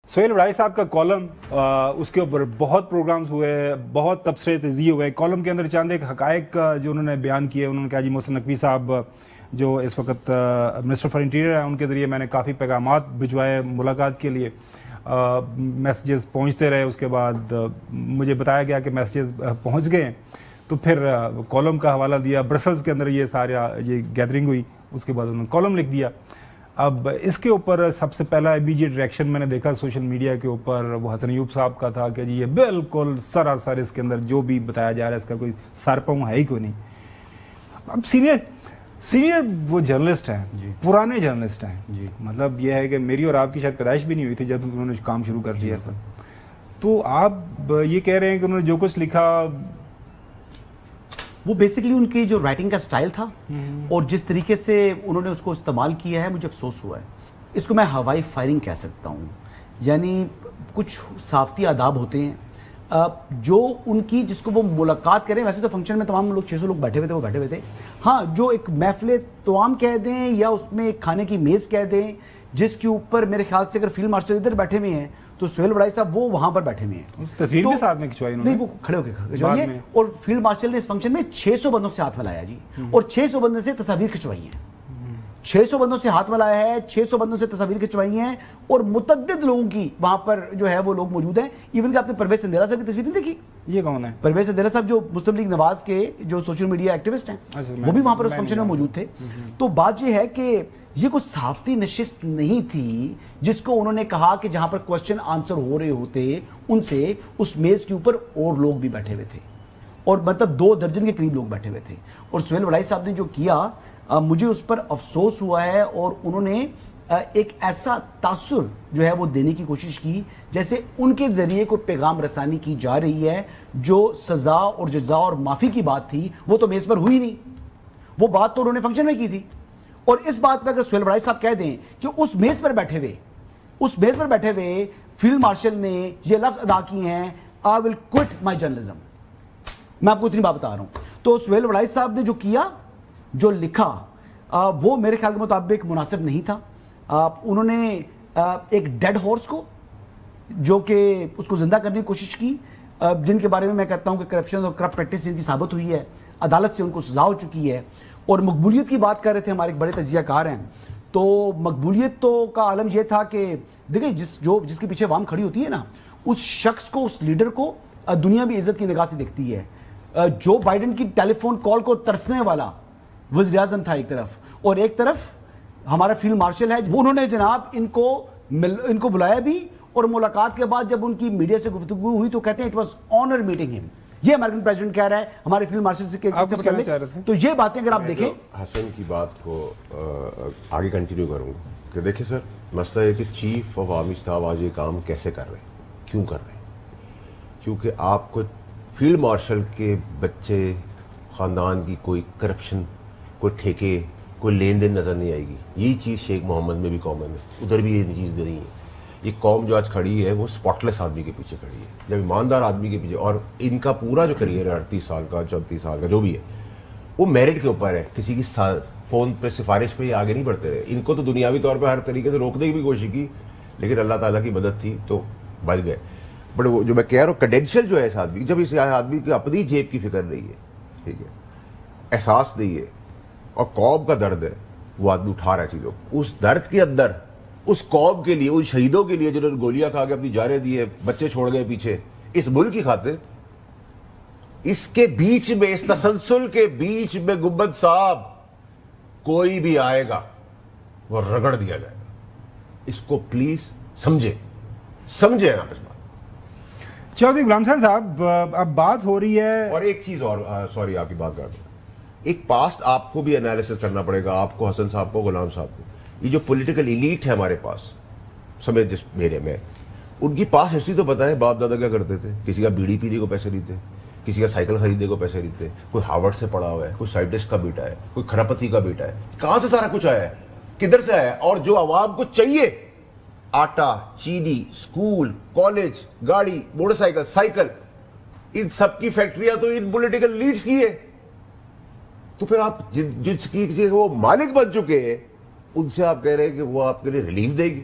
سہیل وڑائی صاحب کا کالم اس کے اوپر بہت پروگرامز ہوئے, بہت تبصرے تجزیے ہوئے. کالم کے اندر چند ایک حقائق جو انہوں نے بیان کیے, انہوں نے کہا جی محسن نقوی صاحب جو اس وقت منسٹر فار انٹیریئر ہیں, ان کے ذریعے میں نے کافی پیغامات بھجوائے ملاقات کے لیے, میسیجز پہنچتے رہے. اس کے بعد مجھے بتایا گیا کہ میسیجز پہنچ گئے, تو پھر کالم کا حوالہ دیا. برسلز کے اندر یہ سارا یہ گیدرنگ ہوئی, اس کے بعد انہوں نے کالم لکھ دیا. اب اس کے اوپر سب سے پہلا امیڈیٹ ریئیکشن میں نے دیکھا سوشل میڈیا کے اوپر وہ حسن ایوب صاحب کا تھا کہ جی یہ بالکل سراسر اس کے اندر جو بھی بتایا جا رہا ہے اس کا کوئی سر پاؤں ہے ہی کوئی نہیں. اب سینئر وہ جرنلسٹ ہیں, پرانے جرنلسٹ ہیں, مطلب یہ ہے کہ میری اور آپ کی شاید پیدائش بھی نہیں ہوئی تھی جب انہوں نے کام شروع کر لیا تھا. تو آپ یہ کہہ رہے ہیں کہ انہوں نے جو کچھ لکھا وہ بیسکلی ان کی جو رائٹنگ کا سٹائل تھا اور جس طریقے سے انہوں نے اس کو استعمال کیا ہے, مجھے افسوس ہوا ہے. اس کو میں ہوائی فائرنگ کہہ سکتا ہوں. یعنی کچھ صحافتی آداب ہوتے ہیں جو ان کی جس کو وہ ملاقات کریں. ویسے تو فنکشن میں تمام لوگ 600 لوگ بیٹھے ہوئے تھے, وہ بیٹھے ہوئے تھے. ہاں, جو ایک محفل توام کہہ دیں یا اس میں ایک کھانے کی میز کہہ دیں جس کے اوپر میرے خیال سے اگر فیلڈ مارشل ادھر بیٹھے ہوئے ہیں تو سہیل وڑائی صاحب وہ وہاں پر بیٹھے ہوئے ہیں. تصویر بھی ساتھ میں کھنچوائی انہوں نے, نہیں وہ کھڑے ہو کے کھنچوائی ہے. اور فیلڈ مارشل نے اس فنکشن میں 600 بندوں سے ہاتھ ملایا جی, اور 600 بندوں سے تصاویر کھنچوائی ہیں. 600 بندوں سے ہاتھ ملایا ہے, 600 بندوں سے تصاویر کھنچوائی ہیں, اور متعدد لوگوں کی وہاں پر جو ہے وہ لوگ موجود ہیں. ایون کہ آپ نے پرویز سندھیلا صاحب کی تصویر نہیں دیکھی؟ یہ کون ہے؟ پرویز سندھیلا صاحب جو مسلم لیگ نواز کے جو سوشل میڈیا ایکٹیوسٹ ہیں, وہ بھی وہاں پر اس فنکشن میں موجود تھے. تو بات یہ ہے کہ یہ کوئی صحافتی نشست نہیں تھی جس کو انہوں نے کہا کہ جہاں پر کوسچن آنسر ہو رہے ہوتے ان سے اس میز کے اوپر اور لوگ بھی بیٹھے ہوئے تھے, اور مطلب 2 درجن کے قریب لوگ بیٹھے ہوئے تھے. اور سہیل وڑائی صاحب نے جو کیا مجھے اس پر افسوس ہوا ہے, اور انہوں نے ایک ایسا تاثر جو ہے وہ دینے کی کوشش کی جیسے ان کے ذریعے کوئی پیغام رسانی کی جا رہی ہے. جو سزا اور جزا اور معافی کی بات تھی وہ تو میز پر ہوئی نہیں, وہ بات تو انہوں نے فنکشن میں کی تھی. اور اس بات پہ اگر سہیل وڑائی صاحب کہہ دیں کہ اس میز پر بیٹھے ہوئے فیلڈ مارشل نے یہ لفظ ادا کیے ہیں, آئی ول کوئٹ مائی جرنلزم, میں آپ کو اتنی بات بتا رہا ہوں. تو سہیل وڑائی صاحب نے جو کیا, جو لکھا, وہ میرے خیال کے مطابق مناسب نہیں تھا. انہوں نے ایک ڈیڈ ہارس کو جو کہ اس کو زندہ کرنے کی کوشش کی, جن کے بارے میں میں کہتا ہوں کہ کرپشن اور کرپٹ پریکٹس جن کی ثابت ہوئی ہے, عدالت سے ان کو سزا ہو چکی ہے. اور مقبولیت کی بات کر رہے تھے ہمارے ایک بڑے تجزیہ کار ہیں, تو مقبولیت تو کا عالم یہ تھا کہ دیکھیں جس کے پیچھے عوام کھڑی ہوتی ہے نا, اس شخص کو, اس لیڈر کو دنیا بھی عزت کی نگاہ سے دیکھتی ہے. جو بائیڈن کی ٹیلی فون کال کو ترسنے والا وزیر اعظم تھا ایک طرف, اور ایک طرف ہمارا فیلڈ مارشل ہے. انہوں نے جناب ان کو بلایا بھی, اور ملاقات کے بعد جب ان کی میڈیا سے گفتگو ہوئی تو کہتے ہیں اٹ واز آنر میٹنگ ہم. یہ امریکن پریزیڈنٹ کہہ رہا ہے ہمارے فیلڈ مارشل سے. تو یہ باتیں اگر آپ دیکھیں, حسن کی بات کو آگے کنٹینیو کروں گا کہ دیکھیں سر, مسئلہ ہے کہ چیف آف آرمی اسٹاف آج یہ کام کیسے کر رہے ہیں, کیوں کر رہے ہیں؟ کیونکہ آپ کو فیلڈ مارشل کے بچے خاندان کی کوئی کرپشن, کوئی ٹھیکے, کوئی لین دین نظر نہیں آئے گی. یہی چیز شیخ محمد میں بھی کامن ہے, ادھر بھی یہ چیز نہیں ہے. یہ قوم جو آج کھڑی ہے وہ اسپاٹلیس آدمی کے پیچھے کھڑی ہے, جب ایماندار آدمی کے پیچھے. اور ان کا پورا جو کریئر ہے 38 سال کا 34 سال کا جو بھی ہے, وہ میرٹ کے اوپر ہے. کسی کی فون پہ سفارش پہ یہ آگے نہیں بڑھتے رہے. ان کو تو دنیاوی طور پہ ہر طریقے سے روکنے کی بھی کوشش کی, لیکن اللہ تعالیٰ کی مدد تھی تو بچ گئے. بٹ وہ جو میں کہہ رہا ہوں کریڈینشیل جو ہے اس آدمی, جب اس آدمی کی اپنی جیب کی فکر نہیں ہے, ٹھیک ہے, احساس نہیں ہے, اور قوم کا درد ہے, وہ آدمی اٹھا رہا ہے چیزوں. اس درد کے اندر اس قوم کے لیے, ان شہیدوں کے لیے جنہوں نے گولیاں کھا کے اپنی جانیں دی ہے, بچے چھوڑ گئے پیچھے اس ملک کی خاطر, اس کے بیچ میں, اس تسلسل کے بیچ میں گنبد صاحب کوئی بھی آئے گا وہ رگڑ دیا جائے گا. اس کو پلیز سمجھے آپ اس بات. چودھری غلام حسین صاحب, اب بات ہو رہی ہے. اور ایک چیز اور, سوری آپ کی بات کر دوں, ایک پاسٹ آپ کو بھی انالیسس کرنا پڑے گا, آپ کو, حسن صاحب کو, غلام صاحب کو. یہ جو پولیٹیکل ایلیٹ ہے ہمارے پاس سمیت جس میرے میں, ان کی پاسٹ ہسٹری تو پتہ ہے باپ دادا کیا کرتے تھے. کسی کا بیڑی پینے کو پیسے دیتے, کسی کا سائیکل خریدنے کو پیسے دیتے, کوئی ہارورڈ سے پڑھا ہوا ہے, کوئی سائنٹسٹ کا بیٹا ہے, کوئی کھڑپتی کا بیٹا ہے. کہاں سے سارا کچھ آیا ہے, کدھر سے آیا ہے؟ اور جو عوام کو چاہیے, آٹا, چینی, اسکول, کالج, گاڑی, موٹر سائیکل, سائیکل, ان سب کی فیکٹریاں تو ان پولیٹیکل لیڈرز کی ہے. تو پھر آپ جس کی وہ مالک بن چکے ہیں, ان سے آپ کہہ رہے ہیں کہ وہ آپ کے لیے ریلیف دے گی.